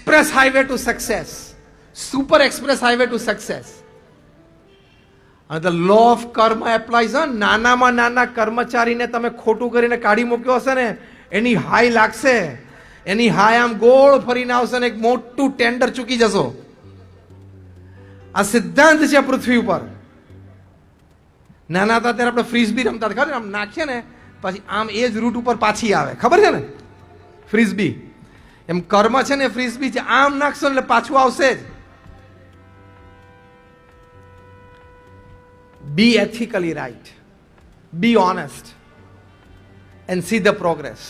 Express highway to success, super express highway to success. અને the law of કર્મ applies. નાનામાં નાના કર્મચારીને તમે ખોટું કરીને કાઢી મૂક્યો હશે ને, એની હાઈ લાગશે, એની હાઈ આમ ગોળ ફરીને આવશે ને એક મોટું ટેન્ડર ચૂકી જશો. આ સિદ્ધાંત છે પૃથ્વી ઉપર. નાના હતા ત્યારે આપણે ફ્રીઝબી રમતા ખબર, આમ નાખીએ ને પછી આમ એ જ રૂટ ઉપર પાછી આવે, ખબર છે ને ફ્રીઝબી. એમ કર્મ છે ને ફ્રીઝબી છે, આમ નાખશો એટલે પાછું આવશે જ. Be ethically right, be honest, and see the progress,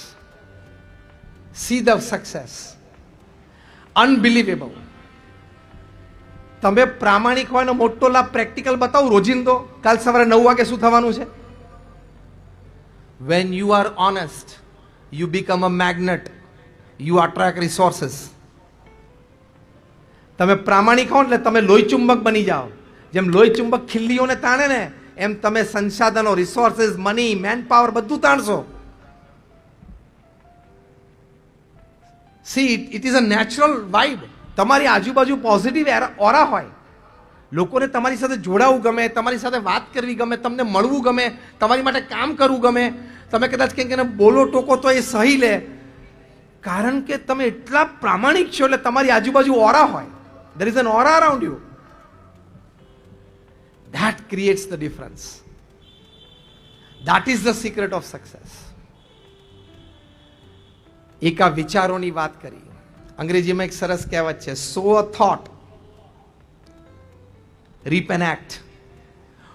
see the success. Unbelievable. તમે પ્રામાણિક હોયનો મોટો લાભ પ્રેક્ટિકલ બતાવું રોજિંદો. કાલ સવારે 9 વાગે શું થવાનું છે? When you are honest, you become a magnet, you attract resources. તમે પ્રામાણિક હો એટલે તમે લોહી ચુંબક બની જાઓ. જેમ લોહી ચુંબક ખીલ્લીઓને તાણે ને એમ તમે સંસાધનો, રિસોર્સિસ, મની, મેન પાવર બધું તાણશો. See it is a natural vibe. તમારી આજુબાજુ પોઝિટિવ ઓરા હોય, લોકોને તમારી સાથે જોડાવું ગમે, તમારી સાથે વાત કરવી ગમે, તમને મળવું ગમે, તમારી માટે કામ કરવું ગમે. તમે કદાચ કંઈક એને બોલો ટોકો તો એ સહી લે, કારણ કે તમે એટલા પ્રામાણિક છો. એટલે તમારી આજુબાજુ ઓરા હોય, there is an aura around you. That creates the difference. That is the secret of success. એક આ વિચારોની વાત કરી. અંગ્રેજીમાં એક સરસ કહેવત છે, sow a thought, reap an act.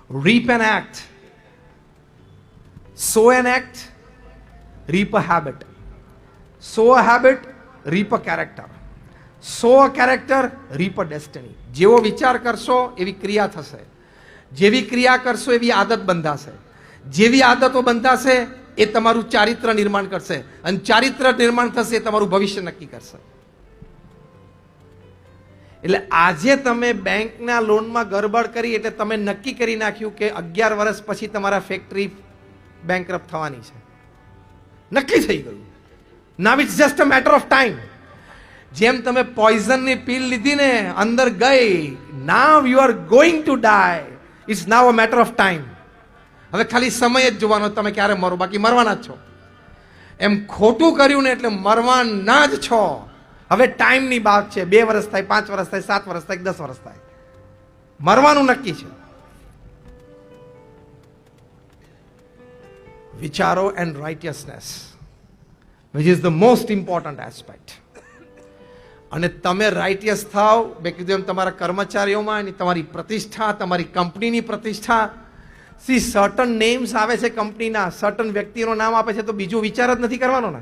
Reap an act. Sow an act, reap a habit. Sow a habit, reap a character. Sow a character, reap a destiny. જેવો વિચાર કરશો એવી ક્રિયા થશે, જેવી ક્રિયા કરશો એવી આદત બંધાશે, જેવી આદતો બંધાશે એ તમારું ચારિત્ર નિર્માણ કરશે, અને ચારિત્ર નિર્માણ થશે એ તમારું ભવિષ્ય નક્કી કરશે. એટલે આજે તમે બેંકના લોનમાં ગરબડ કરી એટલે તમે નક્કી કરી નાખ્યું કે 11 વર્ષ પછી તમારા ફેક્ટરી બેંકરપ્ટ થવાની છે. નક્કી થઈ ગયું. Now it's just a matter of time. જેમ તમે પોઈઝનની પીલ લીધી ને, અંદર ગઈ, now you are going to die. It's now a matter of time. હવે ખાલી સમય જ જોવાનો તમે ક્યારે મરો, બાકી મરવાના જ છો. એમ ખોટું કર્યું ને એટલે મરવાના જ છો. હવે ટાઈમની વાત છે. 2 વર્ષ થાય, 5 વર્ષ થાય, 7 વર્ષ થાય, 10 વર્ષ થાય, મરવાનું નક્કી છે. વિચારો and રાઇટિયસનેસ which is the most important aspect. અને તમે રાઇટિયસ થાવ, મેં કીધું એમ તમારા કર્મચારીઓમાં તમારી પ્રતિષ્ઠા, તમારી કંપનીની પ્રતિષ્ઠા. સી સર્ટન નેમ્સ આવે છે કંપનીના, સર્ટન વ્યક્તિનું નામ આપે છે તો બીજો વિચાર જ નથી કરવાનો ને.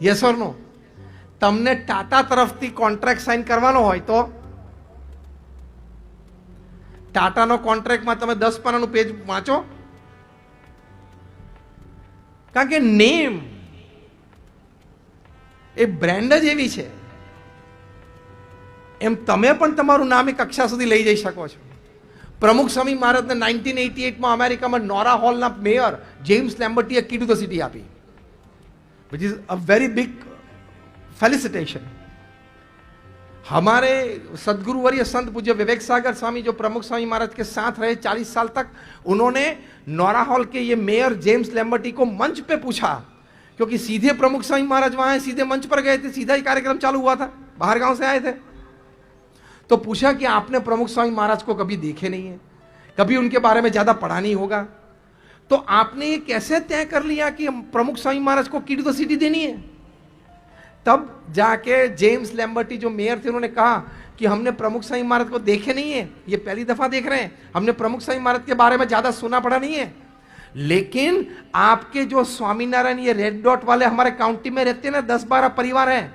યસ ઓર નો? તમને ટાટા તરફથી કોન્ટ્રાક્ટ સાઇન કરવાનો હોય તો ટાટાનો કોન્ટ્રાક્ટમાં તમે 10 પાનાનું પેજ વાંચો, કારણ કે નેમ એ બ્રાન્ડ જ એવી છે. એમ તમે પણ તમારું નામ એક કક્ષા સુધી લઈ જઈ શકો છો. પ્રમુખ સ્વામી મહારાજને 1988માં અમેરિકામાં નોરા હોલના મેયર જેમ્સ લેમ્બર્ટીએ કી ટુ ધ સિટી આપી, which is a very big felicitation. हमारे सदगुरु वर्य संत पूज्य विवेक सागर स्वामी जो प्रमुख स्वामी महाराज के साथ रहे 40 साल तक, उन्होंने नोरा हॉल के ये मेयर जेम्स लेम्बर्टी को मंच पे पूछा, क्योंकि सीधे प्रमुख स्वामी महाराज वहां सीधे मंच पर गए थे, सीधा ही कार्यक्रम चालू हुआ था, बाहर गांव से आए थे. तो पूछा कि आपने प्रमुख स्वामी महाराज को कभी देखे नहीं है, कभी उनके बारे में ज्यादा पढ़ा नहीं होगा, तो आपने ये कैसे तय कर लिया कि प्रमुख स्वामी महाराज को की टू द सिटी देनी है? तब जाके जेम्स लेम्बर्टी जो मेयर थे उन्होंने कहा कि हमने प्रमुख स्वामी महाराज को देखे नहीं है, ये पहली दफा देख रहे हैं, हमने प्रमुख स्वामी महाराज के बारे में ज्यादा सुना पड़ा नहीं है, लेकिन आपके जो स्वामीनारायण ये रेड डॉट वाले हमारे काउंटी में रहते हैं ना, 10-12 परिवार हैं,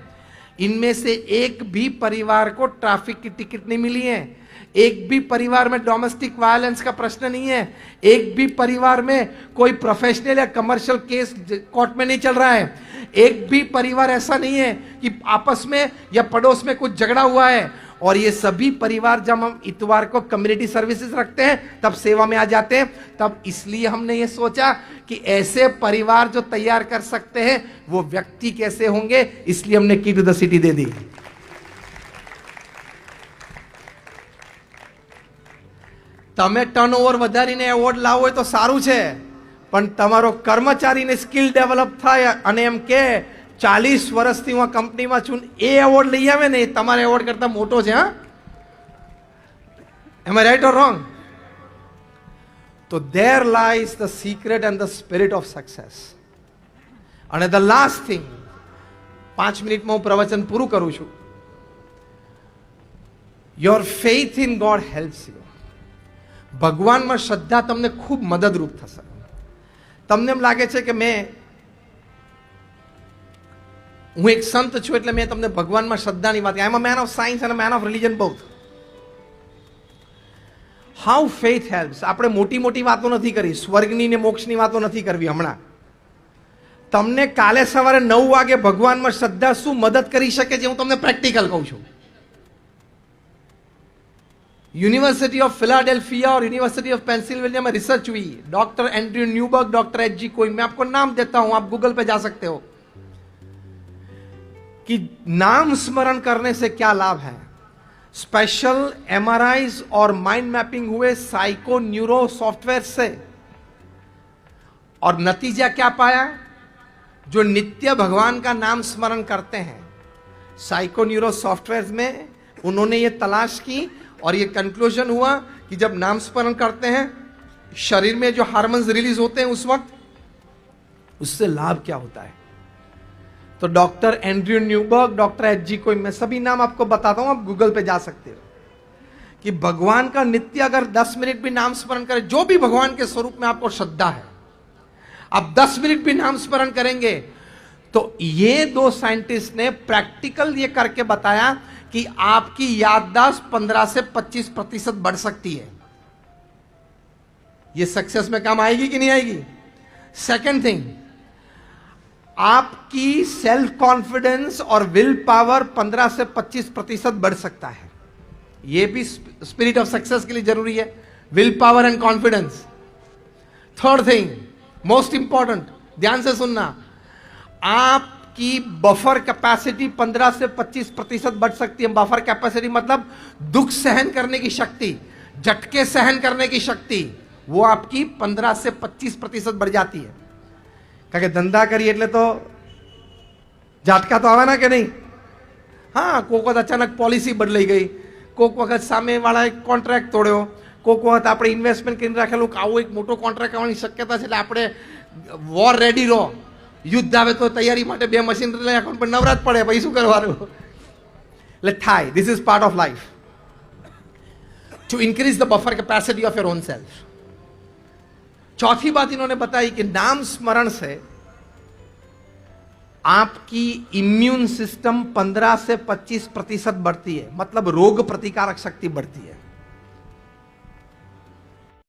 इनमें से एक भी परिवार को ट्रैफिक की टिकट नहीं मिली है, एक भी परिवार में डोमेस्टिक वायलेंस का प्रश्न नहीं है, एक भी परिवार में कोई प्रोफेशनल या कमर्शियल केस कोर्ट में नहीं चल रहा है, एक भी परिवार ऐसा नहीं है कि आपस में या पड़ोस में कुछ झगड़ा हुआ है और ये सभी परिवार जब हम इतवार को कम्युनिटी सर्विसेज रखते हैं तब सेवा में आ जाते हैं। तब इसलिए हमने ये सोचा कि ऐसे परिवार जो तैयार कर सकते हैं वो व्यक्ति कैसे होंगे, इसलिए हमने की टू द सिटी दे दी। તમે ટર્નઓવર વધારીને એવોર્ડ લાવો હોય તો સારું છે, પણ તમારો કર્મચારીને સ્કિલ ડેવલપ થાય અને એમ કે 40 વર્ષથી હું કંપનીમાં છું એ એવોર્ડ લઈ આવે ને, એ તમારા એવોર્ડ કરતા મોટો છે। હા, એમ આઈ રાઈટ ઓર રોંગ? તો there lies the secret and the spirit of success. અને ધ લાસ્ટ થિંગ, 5 મિનિટમાં હું પ્રવચન પૂરું કરું છું। Your faith in God helps you. ભગવાનમાં શ્રદ્ધા તમને ખૂબ મદદરૂપ થશે। તમને એમ લાગે છે કે હું એક સંત છું એટલે મેં તમને ભગવાનમાં શ્રદ્ધાની વાત, I am a man of science and a man of religion both. How faith helps. આપણે મોટી મોટી વાતો નથી કરી, સ્વર્ગની ને મોક્ષની વાતો નથી કરવી હમણાં। તમને કાલે સવારે 9 વાગે ભગવાનમાં શ્રદ્ધા શું મદદ કરી શકે છે હું તમને પ્રેક્ટિકલ કહું છું। यूनिवर्सिटी ऑफ फिलाडेल्फिया और यूनिवर्सिटी ऑफ पेंसिल्वेनिया में रिसर्च हुई। Doctor Andrew Newberg, doctor H.G.. कोई, मैं आपको नाम देता हूं, आप गूगल पे जा सकते हो, कि नाम स्मरण करने से क्या लाभ है। स्पेशल एमआरआईज और माइंड मैपिंग हुए साइको न्यूरो सॉफ्टवेयर से, और नतीजा क्या पाया? जो नित्य भगवान का नाम स्मरण करते हैं, साइको न्यूरो सॉफ्टवेयर में उन्होंने ये तलाश की और ये कंक्लूजन हुआ कि जब नाम स्मरण करते हैं शरीर में जो हार्मोन्स रिलीज होते हैं उस वक्त, उससे लाभ क्या होता है। तो doctor Andrew Newberg, doctor H.G.. कोई, मैं सभी नाम आपको बताता हूं, आप गूगल पे जा सकते हो, कि भगवान का नित्य अगर 10 मिनट भी नाम स्मरण करें, जो भी भगवान के स्वरूप में आपको श्रद्धा है, आप 10 मिनट भी नाम स्मरण करेंगे तो ये 2 साइंटिस्ट ने प्रैक्टिकल ये करके बताया कि आपकी याददाश्त 15 से 25% बढ़ सकती है। ये सक्सेस में काम आएगी कि नहीं आएगी? सेकंड थिंग, आपकी सेल्फ कॉन्फिडेंस और विल पावर 15 से 25% बढ़ सकता है। ये भी स्पिरिट ऑफ सक्सेस के लिए जरूरी है, will power and confidence. Third thing, most important, ध्यान से सुनना, आपकी बफर कैपेसिटी 15 से 25% बढ़ सकती है। बफर कैपेसिटी मतलब दुख सहन करने की शक्ति, झटके सहन करने की शक्ति, वो आपकी 15 से 25% बढ़ जाती है। કારણ કે ધંધા કરીએ એટલે તો ઝાટકા તો આવવાના કે નહીં? હા, કોઈક વખત અચાનક પોલિસી બદલાઈ ગઈ, કોઈક વખત સામેવાળાએ કોન્ટ્રાક્ટ તોડ્યો, કોઈક વખત આપણે ઇન્વેસ્ટમેન્ટ કરીને રાખેલું કે આવો એક મોટો કોન્ટ્રાક્ટ આવવાની શક્યતા છે એટલે આપણે વોર રેડી રહો, યુદ્ધ આવે તો તૈયારી માટે 2 મશીન લઈ રાખવાનું, પણ નવરાત પડે પછી શું કરવાનું? એટલે થાય, this is part of life, two increase the buffer capacity of your own self. चौथी बात इन्होंने बताई कि नाम स्मरण से आपकी इम्यून सिस्टम 15 से 25% बढ़ती है, मतलब रोग प्रतिकारक शक्ति बढ़ती है।